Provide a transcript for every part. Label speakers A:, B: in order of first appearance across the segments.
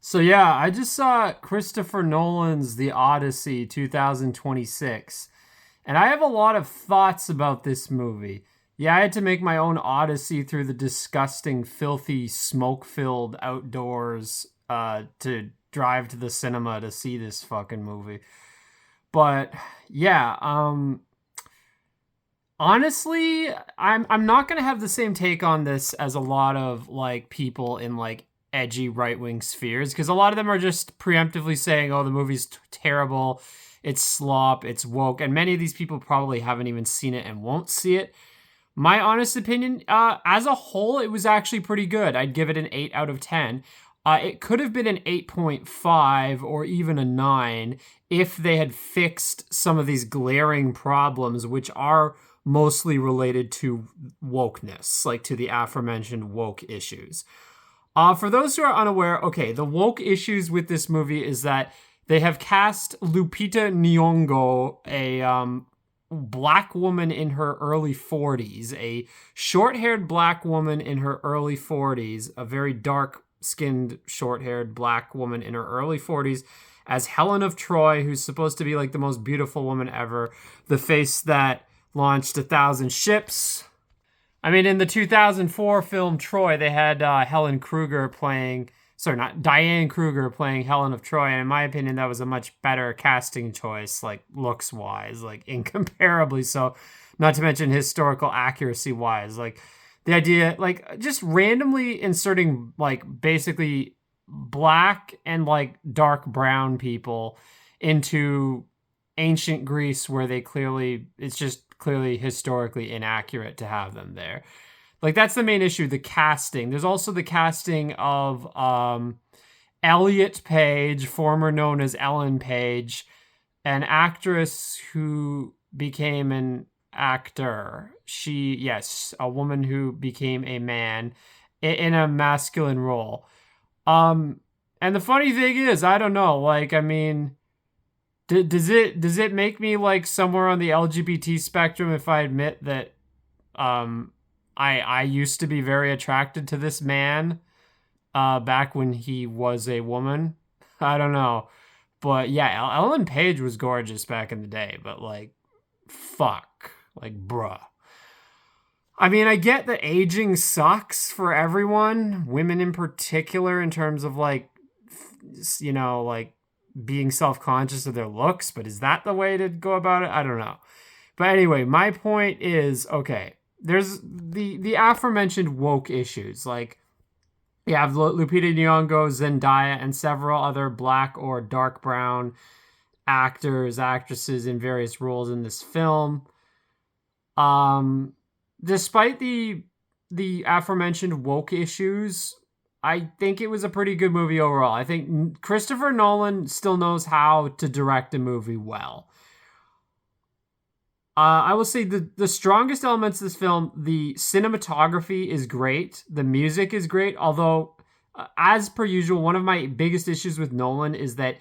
A: So yeah, I just saw Christopher Nolan's The Odyssey 2026, and I have a lot of thoughts about this movie. Yeah, I had to make my own odyssey through the disgusting, filthy, smoke-filled outdoors to drive to the cinema to see this fucking movie. But yeah, honestly, I'm not gonna have the same take on this as a lot of like people in like edgy right wing spheres because a lot of them are just preemptively saying, "Oh, the movie's terrible, it's slop, it's woke," and many of these people probably haven't even seen it and won't see it. My honest opinion, as a whole, it was actually pretty good. I'd give it an 8 out of 10. It could have been an 8.5 or even a 9 if they had fixed some of these glaring problems, which are mostly related to wokeness, like to the aforementioned woke issues. For those who are unaware, okay, the woke issues with this movie is that they have cast Lupita Nyong'o, a black woman in her early 40s, a short-haired black woman in her early 40s, a very dark-skinned, short-haired black woman in her early 40s, as Helen of Troy, who's supposed to be like the most beautiful woman ever, the face that launched 1,000 ships. I mean, in the 2004 film Troy, they had Helen Kruger playing, sorry, not Diane Kruger playing Helen of Troy. And in my opinion, that was a much better casting choice, like looks wise, like incomparably so, not to mention historical accuracy wise. Like the idea, like just randomly inserting like basically black and like dark brown people into ancient Greece where they clearly, it's just clearly historically inaccurate to have them there. Like that's the main issue, the casting. There's also the casting of Elliot Page, former known as Ellen Page, an actress who became an actor. Yes, a woman who became a man in a masculine role. And the funny thing is, I don't know, like I mean, does it make me like somewhere on the LGBT spectrum if I admit that um I used to be very attracted to this man back when he was a woman? I don't know. But yeah, Ellen Page was gorgeous back in the day, but like fuck, like bruh. I mean, I get that aging sucks for everyone, women in particular in terms of like like being self-conscious of their looks, but is that the way to go about it? I don't know. But anyway, my point is, okay, there's the aforementioned woke issues. Like you have Lupita Nyong'o, Zendaya, and several other black or dark brown actors, actresses in various roles in this film. Um, Despite the aforementioned woke issues, I think it was a pretty good movie overall. I think Christopher Nolan still knows how to direct a movie well. I will say the strongest elements of this film, the cinematography is great, the music is great. Although, as per usual, one of my biggest issues with Nolan is that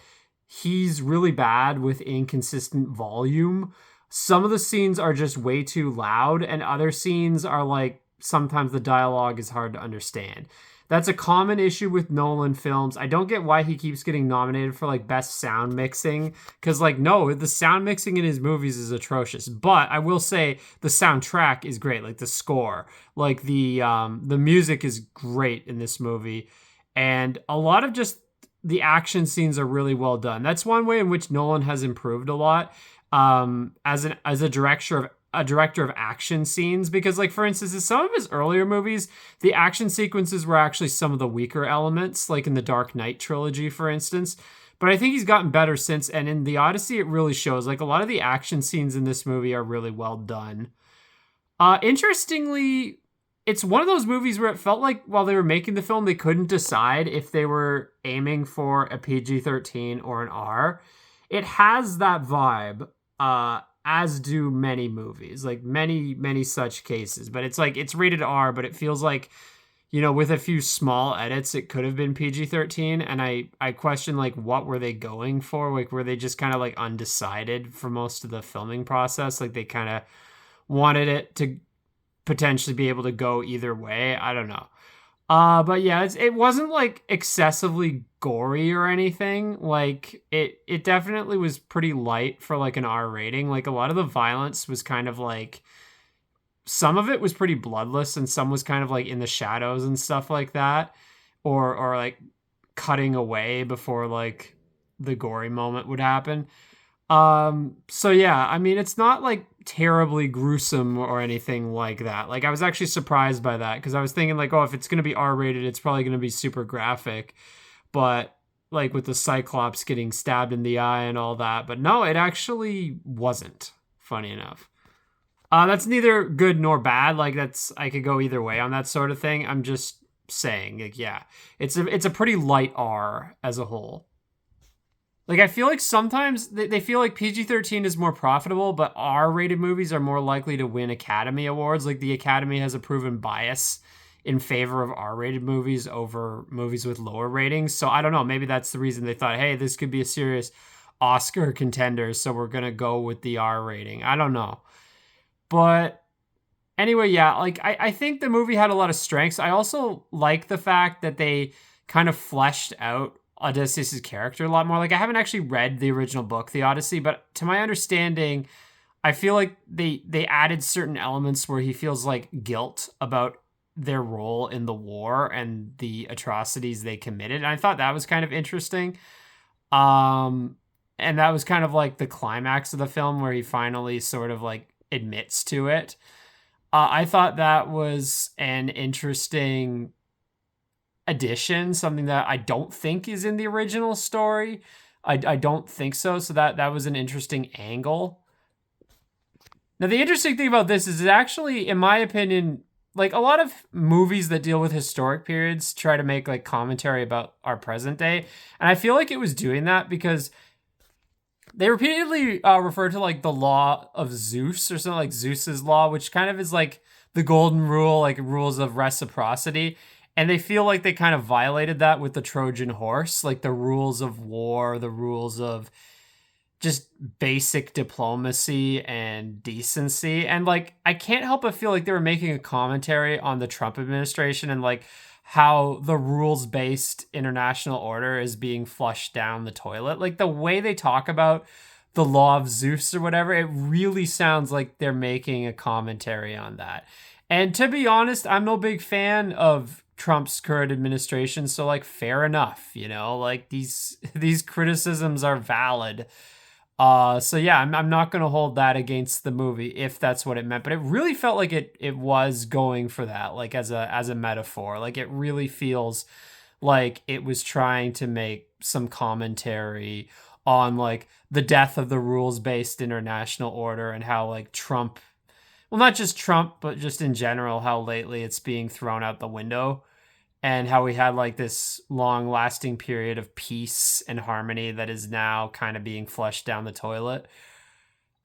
A: he's really bad with inconsistent volume. Some of the scenes are just way too loud, and other scenes are like sometimes the dialogue is hard to understand. That's a common issue with Nolan films. I don't get why he keeps getting nominated for like best sound mixing because like no, the sound mixing in his movies is atrocious. But I will say the soundtrack is great, like the score, like the music is great in this movie, and a lot of just the action scenes are really well done. That's one way in which Nolan has improved a lot as a director of action scenes, because like for instance in some of his earlier movies the action sequences were actually some of the weaker elements, like in the Dark Knight trilogy for instance, but I think he's gotten better since, and in the Odyssey it really shows. Like a lot of the action scenes in this movie are really well done. Interestingly, it's one of those movies where it felt like while they were making the film they couldn't decide if they were aiming for a PG-13 or an R. It has that vibe, as do many movies, like many such cases. But it's like it's rated R, but it feels like, with a few small edits, it could have been PG-13. And I question like what were they going for? Like were they just kind of like undecided for most of the filming process? Like they kind of wanted it to potentially be able to go either way. I don't know. But yeah, it wasn't like excessively gory or anything. Like it definitely was pretty light for like an R rating. Like a lot of the violence was kind of like some of it was pretty bloodless and some was kind of like in the shadows and stuff like that. Or like cutting away before like the gory moment would happen. So yeah, I mean, it's not like terribly gruesome or anything like that. Like I was actually surprised by that because I was thinking like, oh, if it's going to be R-rated, it's probably going to be super graphic. But like with the Cyclops getting stabbed in the eye and all that, but no, it actually wasn't, funny enough. That's neither good nor bad. Like that's I could go either way on that sort of thing. I'm just saying, like, yeah, it's a pretty light R as a whole. Like I feel like sometimes they feel like PG-13 is more profitable, but R-rated movies are more likely to win Academy Awards. Like the Academy has a proven bias in favor of R-rated movies over movies with lower ratings. So I don't know, maybe that's the reason they thought, hey, this could be a serious Oscar contender, so we're gonna go with the R rating. I don't know. But anyway, yeah, like I think the movie had a lot of strengths. I also like the fact that they kind of fleshed out Odysseus' character a lot more. Like I haven't actually read the original book, The Odyssey, but to my understanding, I feel like they added certain elements where he feels like guilt about their role in the war and the atrocities they committed. And I thought that was kind of interesting. Um and that was kind of like the climax of the film where he finally sort of like admits to it. I thought that was an interesting addition, something that I don't think is in the original story. I don't think so. So that was an interesting angle. Now, the interesting thing about this is it actually, in my opinion, like a lot of movies that deal with historic periods try to make like commentary about our present day. And I feel like it was doing that because they repeatedly refer to like the law of Zeus or something like Zeus's law, which kind of is like the golden rule, like rules of reciprocity. And they feel like they kind of violated that with the Trojan horse, like the rules of war, the rules of just basic diplomacy and decency. And like, I can't help but feel like they were making a commentary on the Trump administration and like how the rules based international order is being flushed down the toilet. Like the way they talk about the law of Zeus or whatever, it really sounds like they're making a commentary on that. And to be honest, I'm no big fan of Trump's current administration, so like fair enough, like these criticisms are valid. So yeah, I'm not gonna hold that against the movie if that's what it meant, but it really felt like it was going for that, like as a metaphor. Like it really feels like it was trying to make some commentary on like the death of the rules-based international order and how like Trump, well, not just Trump, but just in general, how lately it's being thrown out the window and how we had like this long lasting period of peace and harmony that is now kind of being flushed down the toilet.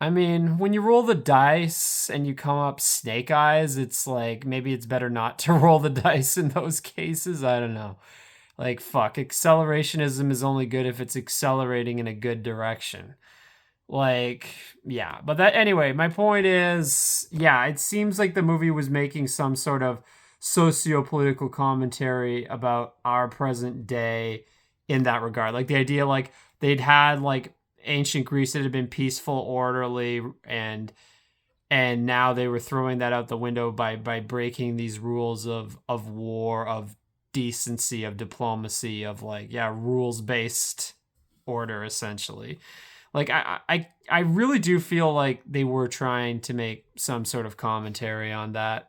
A: I mean, when you roll the dice and you come up snake eyes, it's like maybe it's better not to roll the dice in those cases. I don't know. Like, fuck, accelerationism is only good if it's accelerating in a good direction. Like, yeah. But that, anyway, my point is, yeah, it seems like the movie was making some sort of socio-political commentary about our present day in that regard. Like the idea like they'd had like ancient Greece that had been peaceful, orderly, and now they were throwing that out the window by breaking these rules of war, of decency, of diplomacy, of like, yeah, rules-based order essentially. Like I really do feel like they were trying to make some sort of commentary on that.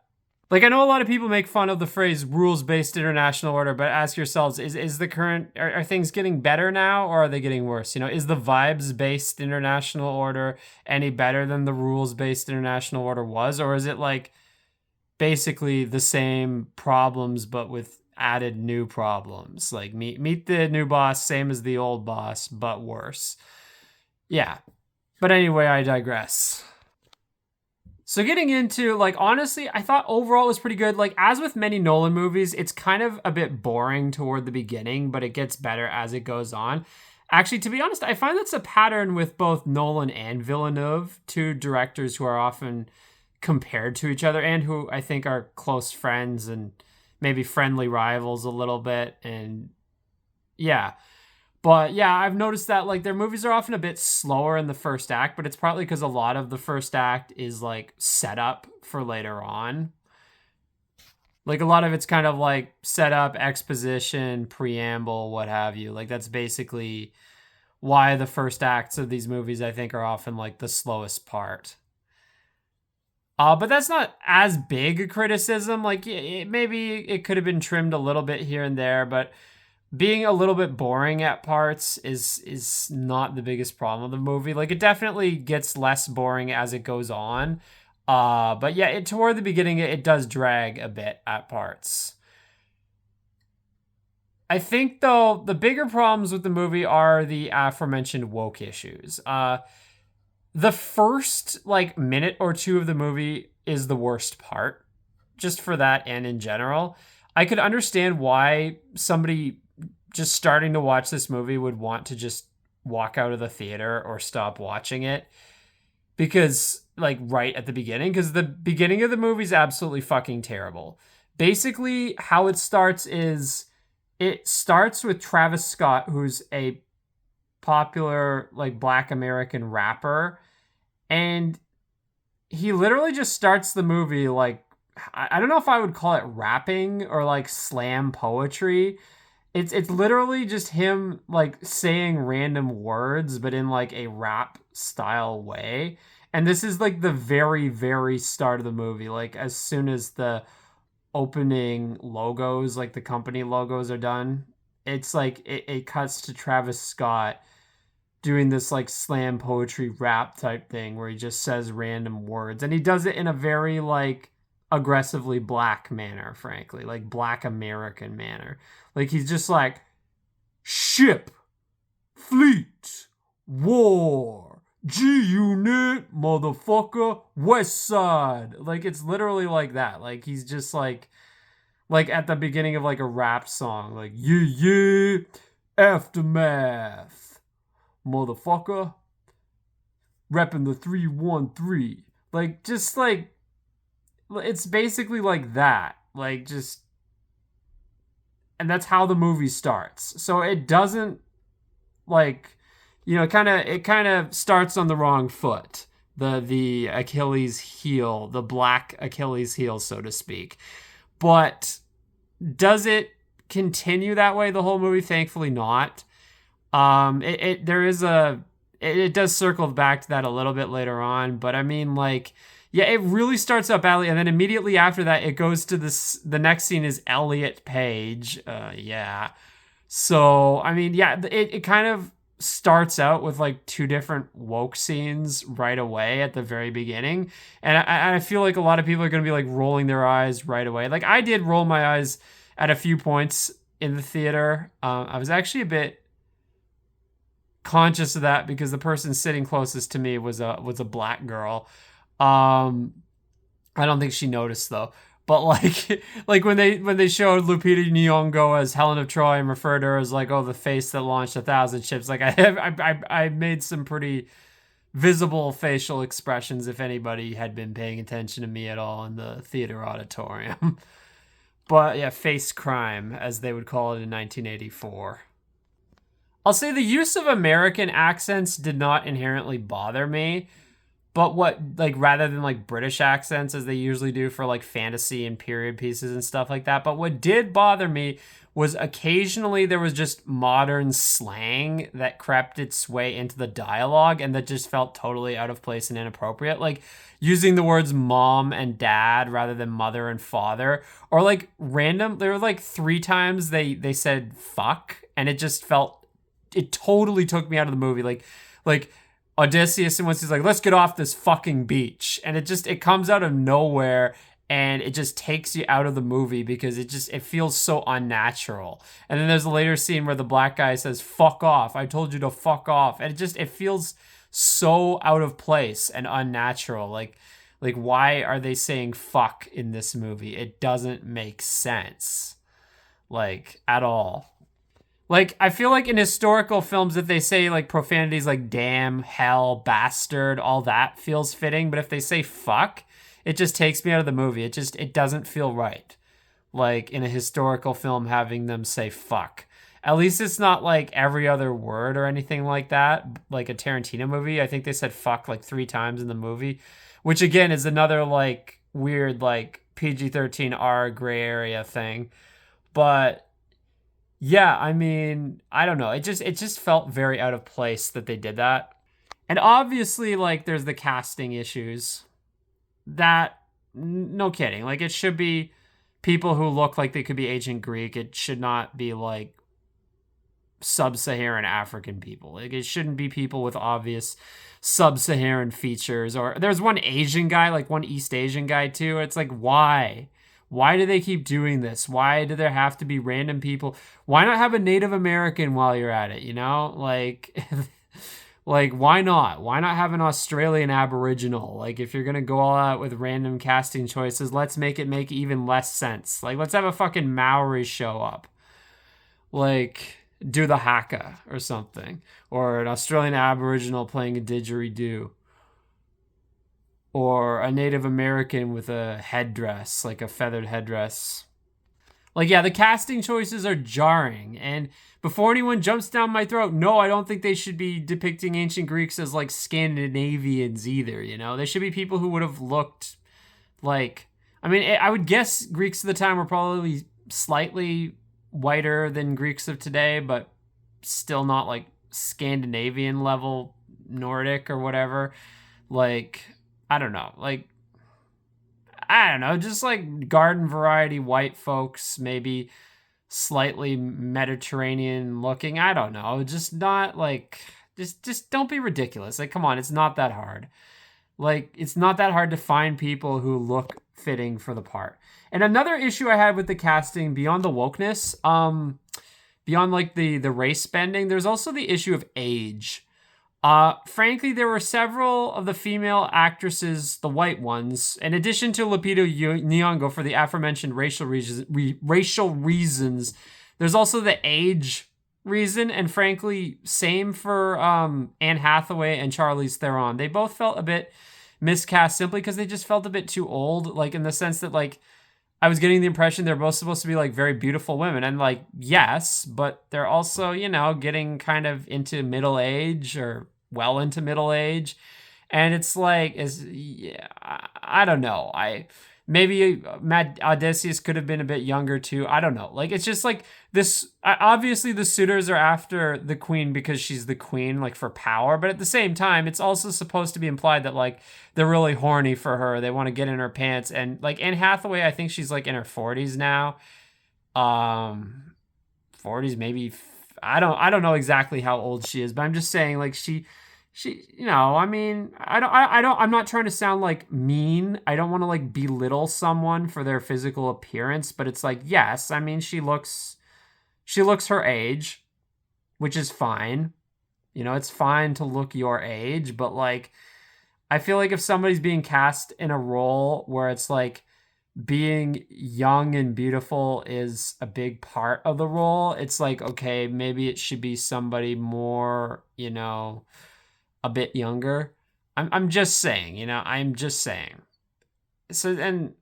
A: Like I know a lot of people make fun of the phrase rules-based international order, but ask yourselves, is the current are things getting better now or are they getting worse? Is the vibes-based international order any better than the rules-based international order was, or is it like basically the same problems but with added new problems? Like meet the new boss, same as the old boss, but worse. Yeah. But anyway, I digress. So getting into like honestly, I thought overall it was pretty good. Like as with many Nolan movies, it's kind of a bit boring toward the beginning, but it gets better as it goes on. Actually, to be honest, I find that's a pattern with both Nolan and Villeneuve, two directors who are often compared to each other and who I think are close friends and maybe friendly rivals a little bit. And yeah. But yeah, I've noticed that like their movies are often a bit slower in the first act, but it's partly because a lot of the first act is like set up for later on. Like a lot of it's kind of like setup, exposition, preamble, what have you. Like that's basically why the first acts of these movies I think are often like the slowest part. But that's not as big a criticism. Like maybe it could have been trimmed a little bit here and there, but being a little bit boring at parts is not the biggest problem of the movie. Like it definitely gets less boring as it goes on. But yeah, toward the beginning it does drag a bit at parts. I think though the bigger problems with the movie are the aforementioned woke issues. The first like minute or two of the movie is the worst part, just for that and in general. I could understand why somebody just starting to watch this movie would want to just walk out of the theater or stop watching it because like right at the beginning, because the beginning of the movie is absolutely fucking terrible. Basically how it starts is it starts with Travis Scott, who's a popular like black American rapper, and he literally just starts the movie like I don't know if I would call it rapping or like slam poetry. It's literally just him like saying random words but in like a rap style way. And this is like the very very start of the movie. Like as soon as the opening logos, like the company logos are done, it's like it cuts to Travis Scott doing this like slam poetry rap type thing where he just says random words, and he does it in a very like aggressively black manner, frankly, like black American manner. Like he's just like ship, fleet, war, G-Unit, motherfucker, West Side. Like it's literally like that. Like he's just like at the beginning of like a rap song, like yeah yeah, aftermath, motherfucker, repping the 313. Like just like it's basically like that. Like just, and that's how the movie starts. So it doesn't like, you know, it kind of starts on the wrong foot. The Achilles heel, the black Achilles heel, so to speak. But does it continue that way the whole movie? Thankfully not. There is it does circle back to that a little bit later on, but I mean like yeah, it really starts out badly, and then immediately after that it goes to this, the next scene is Elliot Page. Yeah. So, I mean, yeah, it kind of starts out with like two different woke scenes right away at the very beginning. And I feel like a lot of people are going to be like rolling their eyes right away. Like I did roll my eyes at a few points in the theater. I was actually a bit conscious of that because the person sitting closest to me was a black girl. I don't think she noticed though. But like like when they showed Lupita Nyong'o as Helen of Troy and referred to her as like, oh, the face that launched 1,000 ships, like I made some pretty visible facial expressions if anybody had been paying attention to me at all in the theater auditorium. But yeah, face crime as they would call it in 1984. I'll say the use of American accents did not inherently bother me. But what, like, rather than like British accents as they usually do for like fantasy and period pieces and stuff like that. But what did bother me was occasionally there was just modern slang that crept its way into the dialogue and that just felt totally out of place and inappropriate. Like using the words mom and dad rather than mother and father, or like random, there were like 3 times they said fuck, and it just felt, it totally took me out of the movie. Like Odysseus, and once he's like, let's get off this fucking beach. And it comes out of nowhere, and it just takes you out of the movie because it feels so unnatural. And then there's a later scene where the black guy says, fuck off. I told you to fuck off. And it feels so out of place and unnatural. Like why are they saying fuck in this movie? It doesn't make sense. Like at all. Like, I feel like in historical films, if they say, like, profanities like damn, hell, bastard, all that feels fitting. But if they say fuck, it just takes me out of the movie. It doesn't feel right. like in a historical film having them say fuck. At least it's not like every other word or anything like that, like a Tarantino movie. I think they said fuck like 3 times in the movie, which again is another like weird like PG-13 R gray area thing. But yeah, I mean, I don't know. It just felt very out of place that they did that. And obviously like there's the casting issues. That no kidding. Like it should be people who look like they could be ancient Greek. It should not be like sub-Saharan African people. Like it shouldn't be people with obvious sub-Saharan features. Or there's one Asian guy, like one East Asian guy too. It's like why? Why do they keep doing this? Why do there have to be random people? Why not have a Native American while you're at it, you know? Like like why not? Why not have an Australian Aboriginal? Like if you're going to go all out with random casting choices, let's make it make even less sense. Like let's have a fucking Maori show up. Like do the haka or something, or an Australian Aboriginal playing a didgeridoo, or a Native American with a headdress, like a feathered headdress. Like, yeah, the casting choices are jarring. And before anyone jumps down my throat, no, I don't think they should be depicting ancient Greeks as like Scandinavians either. You know, they should be people who would have looked like, I mean, I would guess Greeks of the time were probably slightly whiter than Greeks of today, but still not like Scandinavian level Nordic or whatever. Like, I don't know. Like, I don't know. Just like garden variety white folks, maybe slightly Mediterranean looking. I don't know. Just not like, just don't be ridiculous. Like, come on. It's not that hard. Like, it's not that hard to find people who look fitting for the part. And another issue I had with the casting beyond the wokeness, beyond like the race bending, there's also the issue of age. Frankly, there were several of the female actresses, the white ones, in addition to Lupita Nyong'o for the aforementioned racial reasons. There's also the age reason, and frankly, same for Anne Hathaway and Charlize Theron. They both felt a bit miscast simply because they just felt a bit too old, like in the sense that like I was getting the impression they're both supposed to be like very beautiful women, and like yes, but they're also, you know, getting kind of into middle age or well into middle age, and it's like is yeah, I don't know. I maybe Matt Odysseus could have been a bit younger too. I don't know. Like it's just like this. Obviously, the suitors are after the queen because she's the queen, like for power. But at the same time, it's also supposed to be implied that like they're really horny for her. They want to get in her pants. And like Anne Hathaway, I think she's like in her 40s now. 40s maybe. I don't know exactly how old she is, but I'm just saying like she you know, I mean, I'm not trying to sound like mean. I don't want to like belittle someone for their physical appearance, but it's like, yes, I mean, she looks her age, which is fine. You know, it's fine to look your age, but like, I feel like if somebody's being cast in a role where it's like being young and beautiful is a big part of the role, it's like, okay, maybe it should be somebody more, you know, a bit younger. I'm just saying, you know, I'm just saying. So, and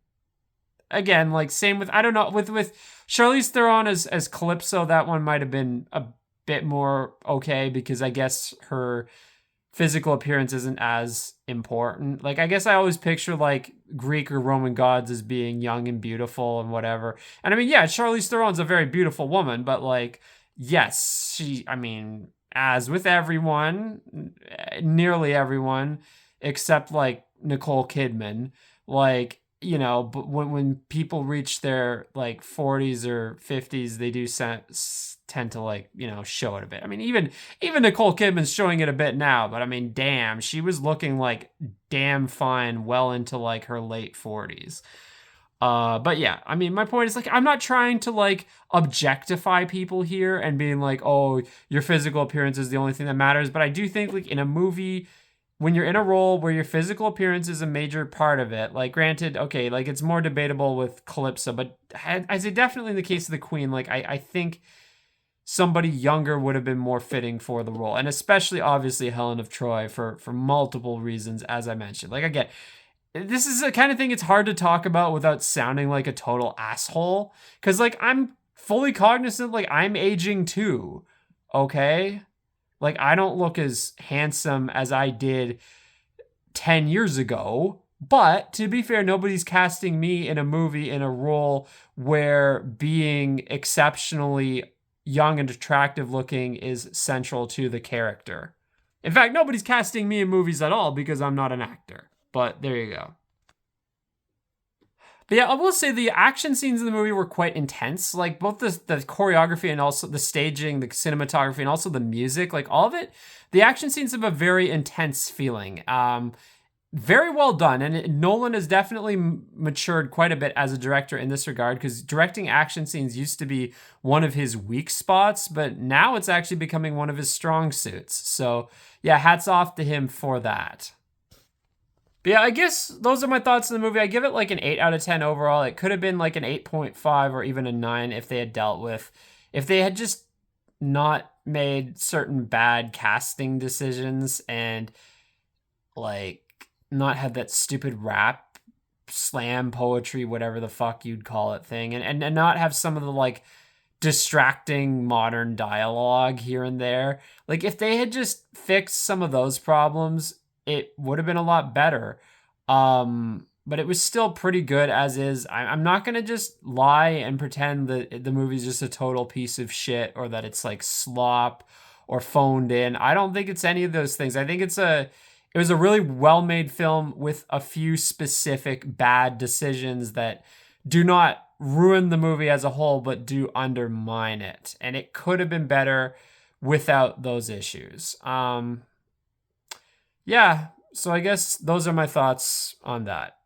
A: again, like same with, I don't know, with Charlize Theron as Calypso, that one might have been a bit more okay because I guess her physical appearance isn't as important. Like I guess I always picture like Greek or Roman gods as being young and beautiful and whatever. And I mean, yeah, Charlize Theron's a very beautiful woman, but like, yes, I mean, as with everyone, nearly everyone, except like Nicole Kidman, like, you know, but when people reach their like 40s or 50s, they do tend to like, you know, show it a bit. I mean, even Nicole Kidman's showing it a bit now, but I mean, damn, she was looking like damn fine well into like her late 40s. But yeah, I mean, my point is like, I'm not trying to like objectify people here and being like, oh, your physical appearance is the only thing that matters. But I do think like in a movie, when you're in a role where your physical appearance is a major part of it, like granted, okay, like it's more debatable with Calypso, but I'd say definitely in the case of the Queen, like I think somebody younger would have been more fitting for the role. And especially obviously Helen of Troy for multiple reasons, as I mentioned. Like again, this is the kind of thing it's hard to talk about without sounding like a total asshole. Cause like I'm fully cognizant, like I'm aging too. Okay. Like I don't look as handsome as I did 10 years ago. But to be fair, nobody's casting me in a movie in a role where being exceptionally young and attractive looking is central to the character. In fact, nobody's casting me in movies at all because I'm not an actor. But there you go. But yeah, I will say the action scenes in the movie were quite intense. Like both the choreography and also the staging, the cinematography, and also the music, like all of it. The action scenes have a very intense feeling. Very well done, and Nolan has definitely matured quite a bit as a director in this regard, because directing action scenes used to be one of his weak spots, but now it's actually becoming one of his strong suits. So yeah, hats off to him for that. But yeah, I guess those are my thoughts on the movie. I give it like an 8 out of 10 overall. It could have been like an 8.5 or even a 9 if they had dealt with, if they had just not made certain bad casting decisions and like not had that stupid rap slam poetry, whatever the fuck you'd call it thing, and not have some of the like distracting modern dialogue here and there. Like if they had just fixed some of those problems, it would have been a lot better. But it was still pretty good as is. I'm not gonna just lie and pretend that the movie's just a total piece of shit or that it's like slop or phoned in. I don't think it's any of those things. I think it was a really well-made film with a few specific bad decisions that do not ruin the movie as a whole, but do undermine it. And it could have been better without those issues. Yeah, so I guess those are my thoughts on that.